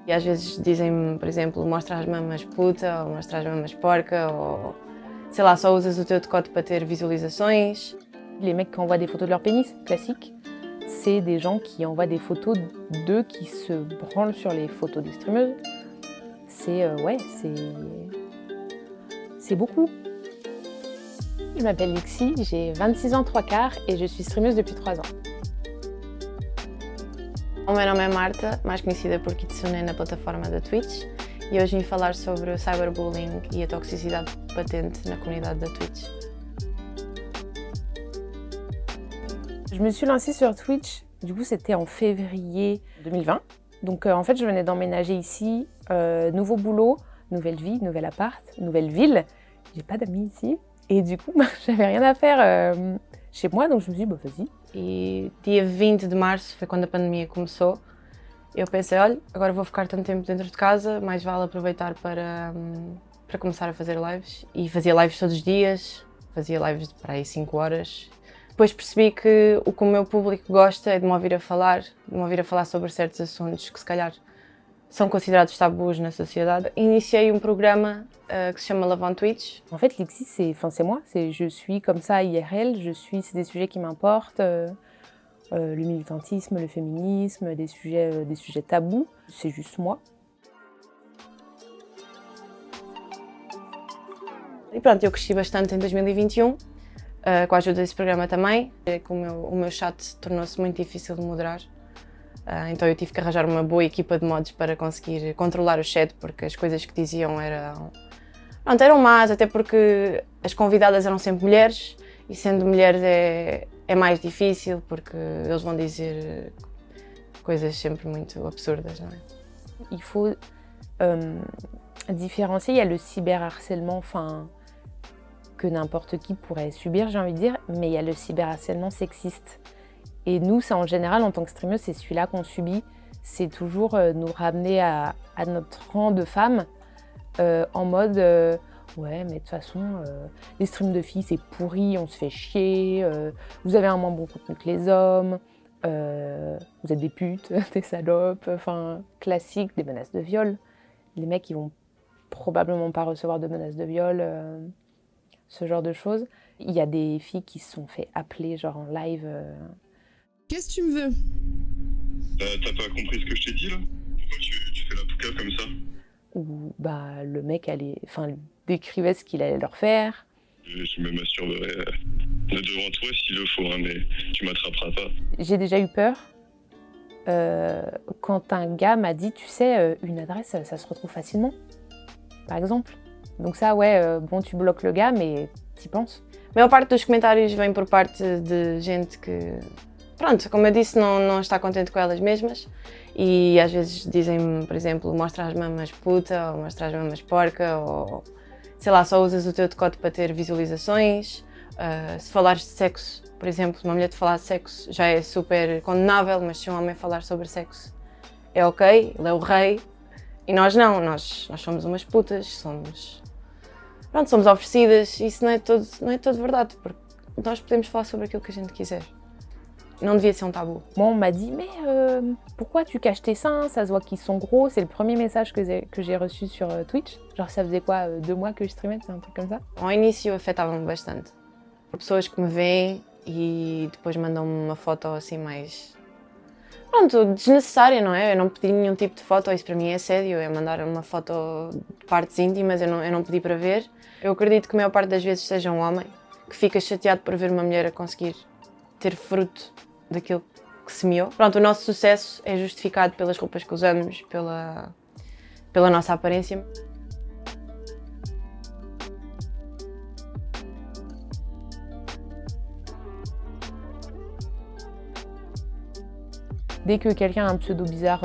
E às vezes dizem-me, por exemplo, mostra as mamas puta, ou mostra as mamas porca, ou sei lá, só usas o teu decote para ter visualizações. Les mecs qui envoient des photos de leur pénis, classique, c'est des gens qui envoient des photos d'eux qui se branlent sur les photos des streameuses. C'est beaucoup. Je m'appelle Lixi, j'ai 26 ans 3/4 et je suis streameuse depuis 3 ans. O meu nome é Marta, mais conhecida por Kitsune na plataforma da Twitch, e hoje vim falar sobre o cyberbullying e a toxicidade patente na comunidade da Twitch. Je me suis lancée sur Twitch, du coup c'était en février 2020. Donc en fait je venais d'emménager ici, nouveau boulot, nouvelle vie, nouvel appart, nouvelle ville. J'ai pas d'amis ici et du coup j'avais rien à faire chez moi, donc je me suis dit vas-y. E dia 20 de março foi quando a pandemia começou. Eu pensei, olha, agora vou ficar tanto tempo dentro de casa, mais vale aproveitar para começar a fazer lives. E fazia lives todos os dias, fazia lives de para aí 5 horas. Depois percebi que o meu público gosta é de me ouvir a falar sobre certos assuntos que se calhar são considerados tabus na sociedade. Iniciei programa que se chama Love on Twitch. En fait, Lixi, c'est moi. Je suis comme ça IRL. C'est des sujets qui m'importent. Le militantisme, le féminisme, des sujets tabous. C'est juste moi. E pronto, eu cresci bastante em 2021, com a ajuda desse programa também. O meu chat tornou-se muito difícil de moderar. Então eu tive que arranjar uma boa equipa de mods para conseguir controlar o chat, porque as coisas que diziam eram más, até porque as convidadas eram sempre mulheres, e sendo mulheres é mais difícil, porque eles vão dizer coisas sempre muito absurdas, não é? Il faut différencier, il y a le cyberharcèlement, que n'importe qui pourrait subir, j'ai envie de dire, mais il y a le cyberharcèlement sexiste. Et nous, ça en général, en tant que streameuse, c'est celui-là qu'on subit. C'est toujours nous ramener à notre rang de femme en mode ouais, mais de toute façon, les streams de filles, c'est pourri, on se fait chier, vous avez un moins bon contenu que les hommes, vous êtes des putes, des salopes, enfin, classique, des menaces de viol. Les mecs, ils vont probablement pas recevoir de menaces de viol, ce genre de choses. Il y a des filles qui se sont fait appeler, genre en live. Qu'est-ce que tu me veux? T'as pas compris ce que je t'ai dit là? Pourquoi tu fais la poucave comme ça? Où le mec décrivait ce qu'il allait leur faire. Je me masturberai devant toi s'il le faut, hein, mais tu m'attraperas pas. J'ai déjà eu peur quand un gars m'a dit, tu sais, une adresse, ça se retrouve facilement, par exemple. Donc ça, ouais, bon, tu bloques le gars, mais t'y penses. A maior parte dos comentários vem por parte de gente que, pronto, como eu disse, não está contente com elas mesmas, e às vezes dizem-me, por exemplo, mostra as mamas puta, ou mostra as mamas porca, ou sei lá, só usas o teu decote para ter visualizações. Se falares de sexo, por exemplo, uma mulher te falar de sexo já é super condenável, mas se um homem falar sobre sexo é ok, ele é o rei, e nós não, nós somos umas putas, somos oferecidas, e isso não é todo verdade, porque nós podemos falar sobre aquilo que a gente quiser. Non devait être un tabou. Moi, on m'a dit, mais pourquoi tu caches tes seins? Ça se voit qu'ils sont gros. C'est le premier message que j'ai reçu sur Twitch. Genre, ça faisait quoi, 2 mois que je streamais, c'est un truc comme ça? Ao início afetava-me bastante. Pessoas que me veem e depois mandam-me uma foto assim mais... Pronto, desnecessária, não é? Eu não pedi nenhum tipo de foto, isso para mim é assédio, é mandar uma foto de partes íntimas, eu não pedi para ver. Eu acredito que a maior parte das vezes seja um homem que fica chateado por ver uma mulher a conseguir ter fruto daquilo que semeou. Pronto, o nosso sucesso é justificado pelas roupas que usamos, pela nossa aparência. Dès que quelqu'un a un pseudo bizarre,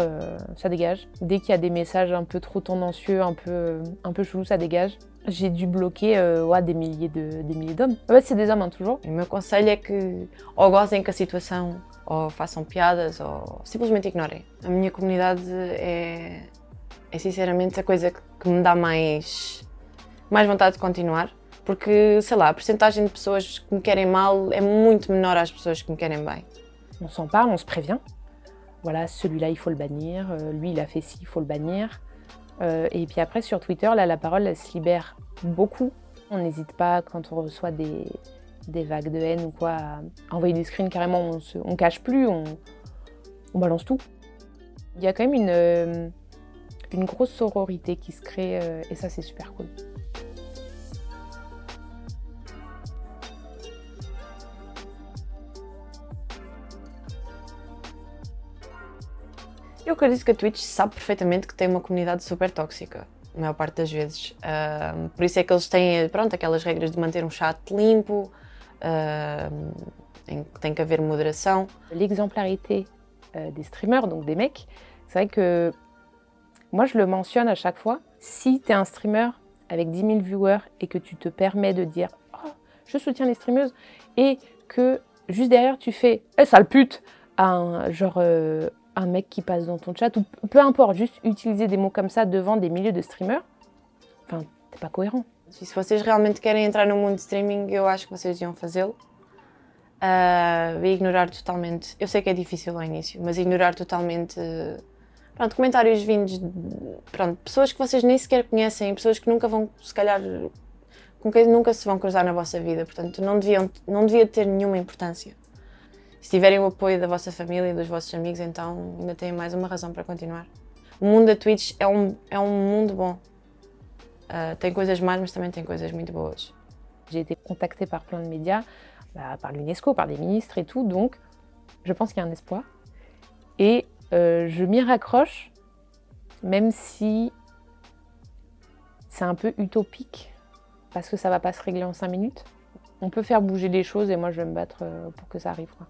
ça dégage. Dès qu'il y a des messages un peu trop tendancieux, un peu chelou, ça dégage. J'ai dû bloquer des milliers d'hommes. En fait, c'est des hommes, hein, toujours. O meu conselho é que ou gozem com a situação, ou façam piadas, ou simplesmente ignorem. A minha comunidade é sinceramente a coisa que me dá mais vontade de continuar, porque, sei lá, a porcentagem de pessoas que me querem mal é muito menor às pessoas que me querem bem. On s'en parle, on se prévient. voilà, celui-là il faut le bannir, lui il a fait ci, il faut le bannir. Et puis après sur Twitter, là la parole elle se libère beaucoup. On n'hésite pas quand on reçoit des vagues de haine ou quoi à envoyer des screens carrément, on cache plus, on balance tout. Il y a quand même une grosse sororité qui se crée et ça c'est super cool. Eu acredito que a Twitch sabe perfeitamente que tem uma comunidade super tóxica, a maior parte das vezes. Por isso é que eles têm, pronto, aquelas regras de manter um chat limpo, em que tem que haver moderação. L'exemplarité des streamers, donc des mecs, c'est vrai que moi je le mentionne à chaque fois. Si tu es un streamer avec 10 000 viewers et que tu te permets de dire « Oh, je soutiens les streameuses » et que juste derrière tu fais « Eh, sale pute !» à un mec qui passe dans ton chat, ou peu importe, juste utiliser des mots comme ça devant des milliers de streamers, enfin, t'es pas cohérent. E se vocês realmente querem entrar no mundo de streaming, eu acho que vocês deviam fazê-lo. E ignorar totalmente, eu sei que é difícil ao início, mas ignorar totalmente, pronto, comentários vindos de, pronto, pessoas que vocês nem sequer conhecem, pessoas que nunca vão, se calhar, com quem nunca se vão cruzar na vossa vida, portanto, não devia ter nenhuma importância. Se tiverem o apoio da vossa família e dos vossos amigos, então ainda têm mais uma razão para continuar. O mundo da Twitch é um mundo bom. Tem coisas más, mas também tem coisas muito boas. J'ai été contactée par plein de médias, par l'UNESCO, par des ministres et tout, donc je pense qu'il y a un espoir. Et je m'y raccroche, même si c'est un peu utopique, parce que ça va pas se régler en 5 minutes. On peut faire bouger les choses et moi je vais me battre pour que ça arrive, quoi.